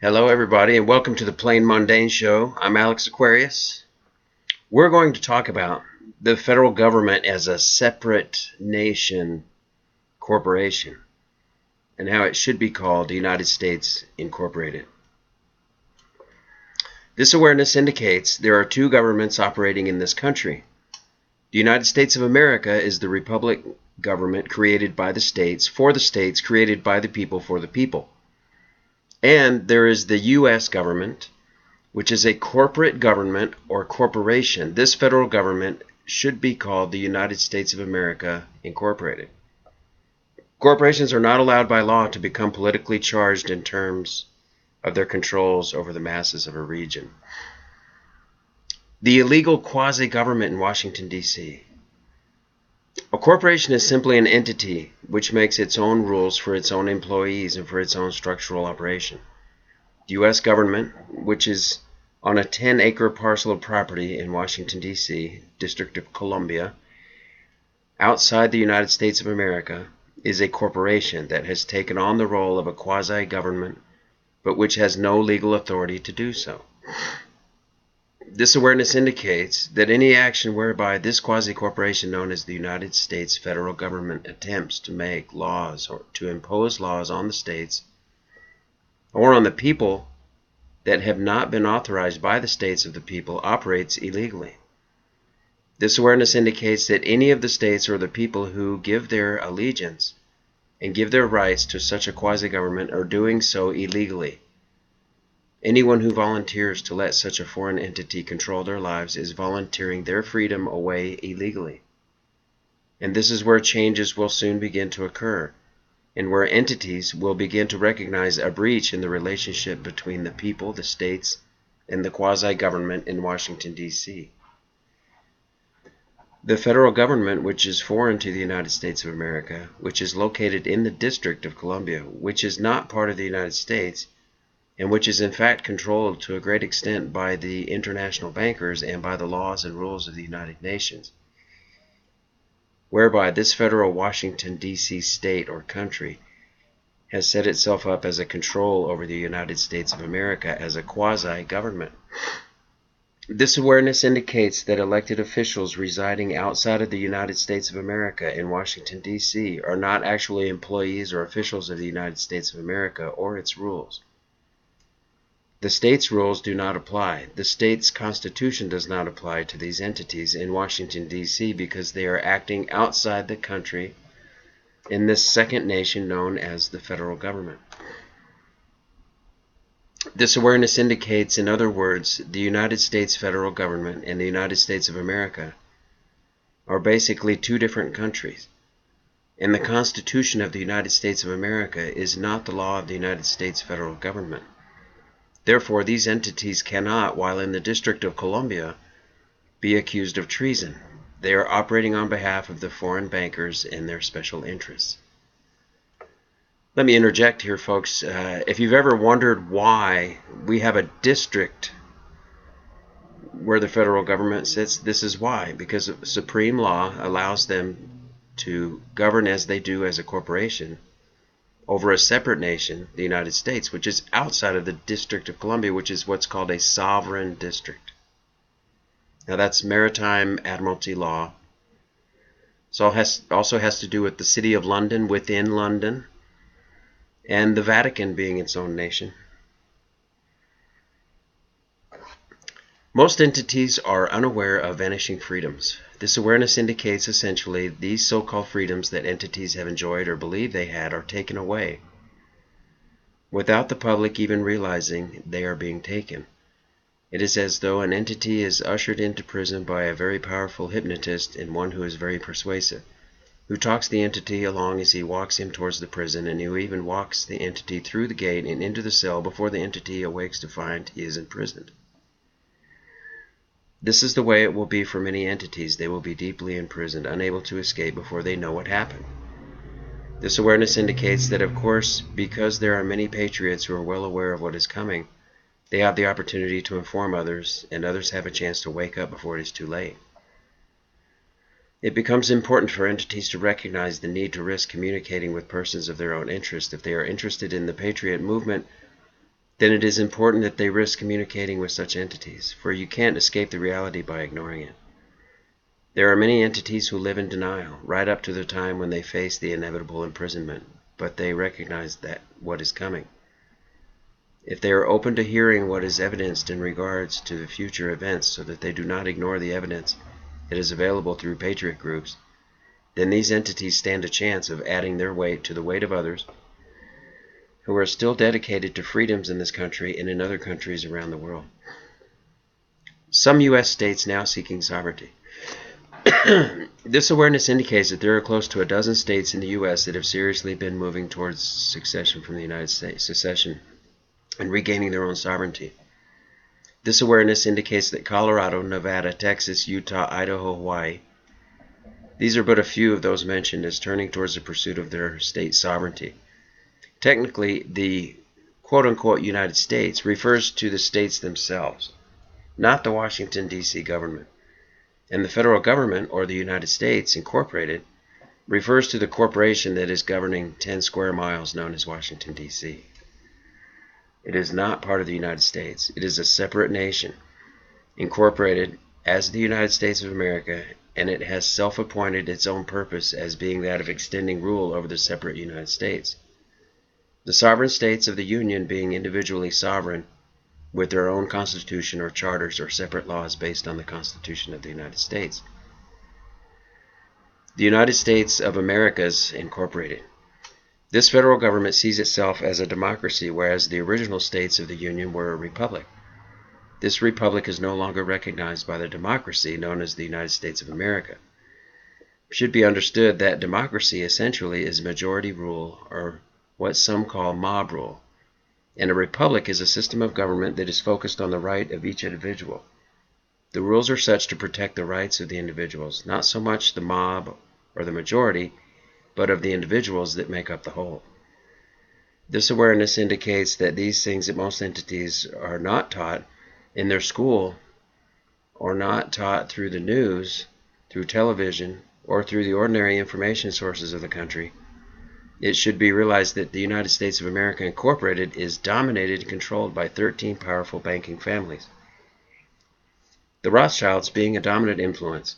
Hello, everybody, and welcome to the Plain Mundane Show. I'm Alex Aquarius. We're going to talk about the federal government as a separate nation corporation and how it should be called the United States Incorporated. This awareness indicates there are two governments operating in this country. The United States of America is the republic government created by the states, for the states, created by the people, for the people. And there is the U.S. government, which is a corporate government or corporation. This federal government should be called the United States of America Incorporated. Corporations are not allowed by law to become politically charged in terms of their controls over the masses of a region. The illegal quasi-government in Washington, D.C. A corporation is simply an entity which makes its own rules for its own employees and for its own structural operation. The U.S. government, which is on a 10-acre parcel of property in Washington, D.C., District of Columbia, outside the United States of America, is a corporation that has taken on the role of a quasi-government, but which has no legal authority to do so. This awareness indicates that any action whereby this quasi-corporation known as the United States federal government attempts to make laws or to impose laws on the states or on the people that have not been authorized by the states of the people operates illegally. This awareness indicates that any of the states or the people who give their allegiance and give their rights to such a quasi-government are doing so illegally. Anyone who volunteers to let such a foreign entity control their lives is volunteering their freedom away illegally. And this is where changes will soon begin to occur, and where entities will begin to recognize a breach in the relationship between the people, the states, and the quasi-government in Washington, D.C. The federal government, which is foreign to the United States of America, which is located in the District of Columbia, which is not part of the United States, and which is in fact controlled to a great extent by the international bankers and by the laws and rules of the United Nations, whereby this federal Washington, D.C. state or country has set itself up as a control over the United States of America as a quasi-government. This awareness indicates that elected officials residing outside of the United States of America in Washington, D.C. are not actually employees or officials of the United States of America or its rules. The state's rules do not apply. The state's constitution does not apply to these entities in Washington, D.C. because they are acting outside the country in this second nation known as the federal government. This awareness indicates, in other words, the United States federal government and the United States of America are basically two different countries. And the Constitution of the United States of America is not the law of the United States federal government. Therefore, these entities cannot, while in the District of Columbia, be accused of treason. They are operating on behalf of the foreign bankers and their special interests. Let me interject here, folks. If you've ever wondered why we have a district where the federal government sits, this is why. Because supreme law allows them to govern as they do as a corporation over a separate nation, the United States, which is outside of the District of Columbia, which is what's called a sovereign district. Now that's maritime admiralty law. So it also has to do with the City of London within London, and the Vatican being its own nation. Most entities are unaware of vanishing freedoms. This awareness indicates essentially these so-called freedoms that entities have enjoyed or believe they had are taken away, without the public even realizing they are being taken. It is as though an entity is ushered into prison by a very powerful hypnotist and one who is very persuasive, who talks the entity along as he walks him towards the prison, and who even walks the entity through the gate and into the cell before the entity awakes to find he is imprisoned. This is the way it will be for many entities. They will be deeply imprisoned, unable to escape before they know what happened. This awareness indicates that, of course, because there are many patriots who are well aware of what is coming, they have the opportunity to inform others, and others have a chance to wake up before it is too late. It becomes important for entities to recognize the need to risk communicating with persons of their own interest if they are interested in the Patriot movement then it is important that they risk communicating with such entities, for you can't escape the reality by ignoring it. There are many entities who live in denial, right up to the time when they face the inevitable imprisonment, but they recognize that what is coming. If they are open to hearing what is evidenced in regards to the future events so that they do not ignore the evidence that is available through patriot groups, then these entities stand a chance of adding their weight to the weight of others who are still dedicated to freedoms in this country and in other countries around the world. Some U.S. states now seeking sovereignty. This awareness indicates that there are close to a dozen states in the U.S. that have seriously been moving towards secession from the United States, and regaining their own sovereignty. This awareness indicates that Colorado, Nevada, Texas, Utah, Idaho, Hawaii, these are but a few of those mentioned as turning towards the pursuit of their state sovereignty. Technically, the quote-unquote United States refers to the states themselves, not the Washington, D.C. government. And the federal government, or the United States Incorporated, refers to the corporation that is governing 10 square miles known as Washington, D.C. It is not part of the United States. It is a separate nation, incorporated as the United States of America, and it has self-appointed its own purpose as being that of extending rule over the separate United States. The sovereign states of the Union being individually sovereign with their own constitution or charters or separate laws based on the Constitution of the United States. The United States of America's Incorporated. This federal government sees itself as a democracy, whereas the original states of the Union were a republic. This republic is no longer recognized by the democracy known as the United States of America. It should be understood that democracy essentially is majority rule, or what some call mob rule, and a republic is a system of government that is focused on the right of each individual. The rules are such to protect the rights of the individuals, not so much the mob or the majority, but of the individuals that make up the whole. This awareness indicates that these things that most entities are not taught in their school, or not taught through the news, through television, or through the ordinary information sources of the country. It should be realized that the United States of America Incorporated is dominated and controlled by 13 powerful banking families, the Rothschilds being a dominant influence,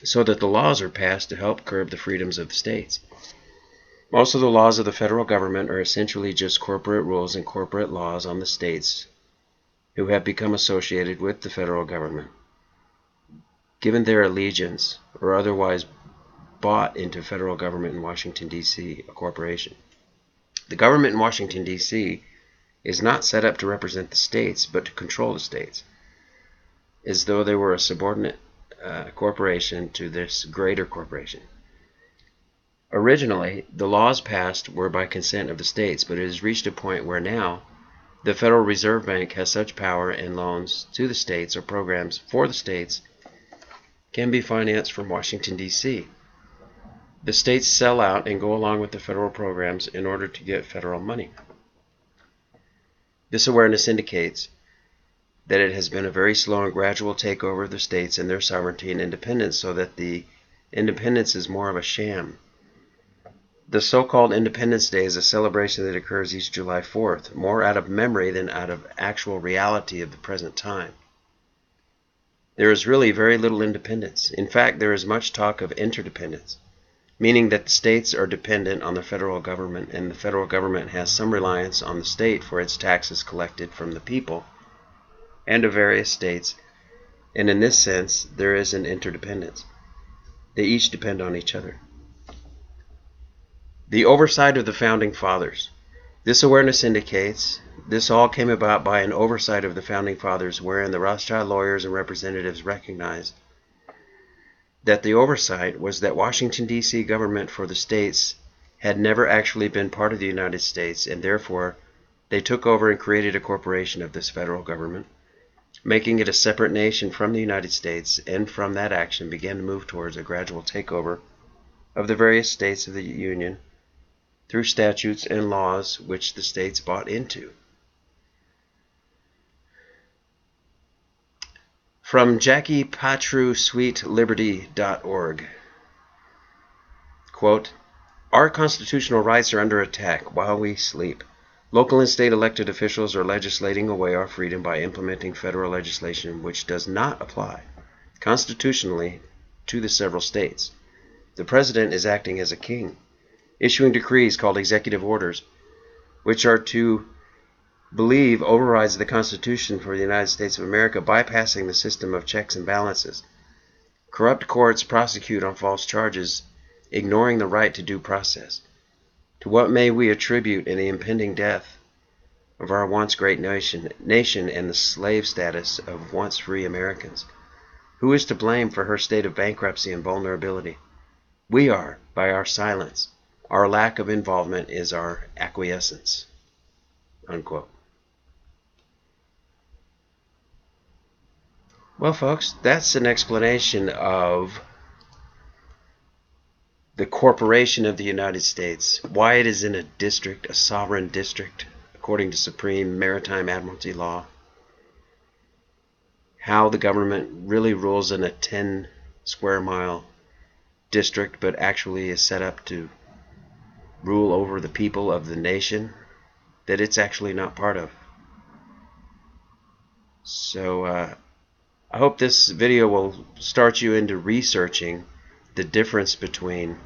so that the laws are passed to help curb the freedoms of the states. Most of the laws of the federal government are essentially just corporate rules and corporate laws on the states who have become associated with the federal government, given their allegiance or otherwise bought into federal government in Washington, D.C., a corporation. The government in Washington, D.C. is not set up to represent the states, but to control the states, as though they were a subordinate corporation to this greater corporation. Originally, the laws passed were by consent of the states, but it has reached a point where now the Federal Reserve Bank has such power, and loans to the states or programs for the states can be financed from Washington, D.C. The states sell out and go along with the federal programs in order to get federal money. This awareness indicates that it has been a very slow and gradual takeover of the states and their sovereignty and independence, so that the independence is more of a sham. The so-called Independence Day is a celebration that occurs each July 4th, more out of memory than out of actual reality of the present time. There is really very little independence. In fact, there is much talk of interdependence, meaning that the states are dependent on the federal government, and the federal government has some reliance on the state for its taxes collected from the people and of various states, and in this sense there is an interdependence. They each depend on each other. The oversight of the Founding Fathers. This awareness indicates this all came about by an oversight of the Founding Fathers, wherein the Rothschild lawyers and representatives recognized that the oversight was that Washington, D.C. government for the states had never actually been part of the United States, and therefore they took over and created a corporation of this federal government, making it a separate nation from the United States, and from that action began to move towards a gradual takeover of the various states of the Union through statutes and laws which the states bought into. From JackiePatruSweetLiberty.org. Quote, "Our constitutional rights are under attack while we sleep. Local and state elected officials are legislating away our freedom by implementing federal legislation which does not apply constitutionally to the several states. The president is acting as a king, issuing decrees called executive orders, which are to believe overrides the Constitution for the United States of America, bypassing the system of checks and balances. Corrupt courts prosecute on false charges, ignoring the right to due process. To what may we attribute in the impending death of our once great nation and the slave status of once free Americans? Who is to blame for her state of bankruptcy and vulnerability? We are, by our silence. Our lack of involvement is our acquiescence." Unquote. Well, folks, that's an explanation of the corporation of the United States, why it is in a district, a sovereign district, according to Supreme Maritime Admiralty law, how the government really rules in a 10 square mile district, but actually is set up to rule over the people of the nation that it's actually not part of. So I hope this video will start you into researching the difference between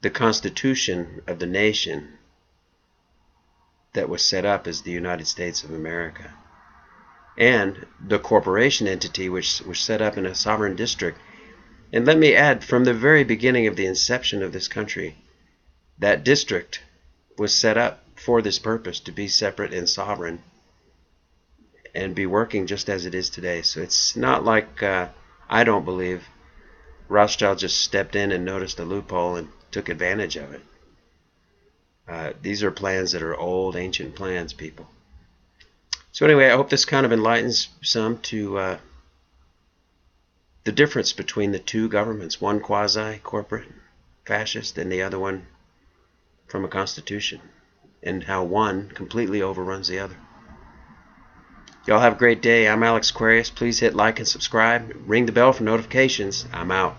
the Constitution of the nation that was set up as the United States of America and the corporation entity which was set up in a sovereign district. And let me add, from the very beginning of the inception of this country, that district was set up for this purpose, to be separate and sovereign and be working just as it is today. So it's not like, I don't believe, Rothschild just stepped in and noticed a loophole and took advantage of it. These are plans that are old, ancient plans, people. So anyway, I hope this kind of enlightens some to the difference between the two governments, one quasi-corporate fascist and the other one from a constitution, and how one completely overruns the other. Y'all have a great day. I'm Alex Aquarius. Please hit like and subscribe. Ring the bell for notifications. I'm out.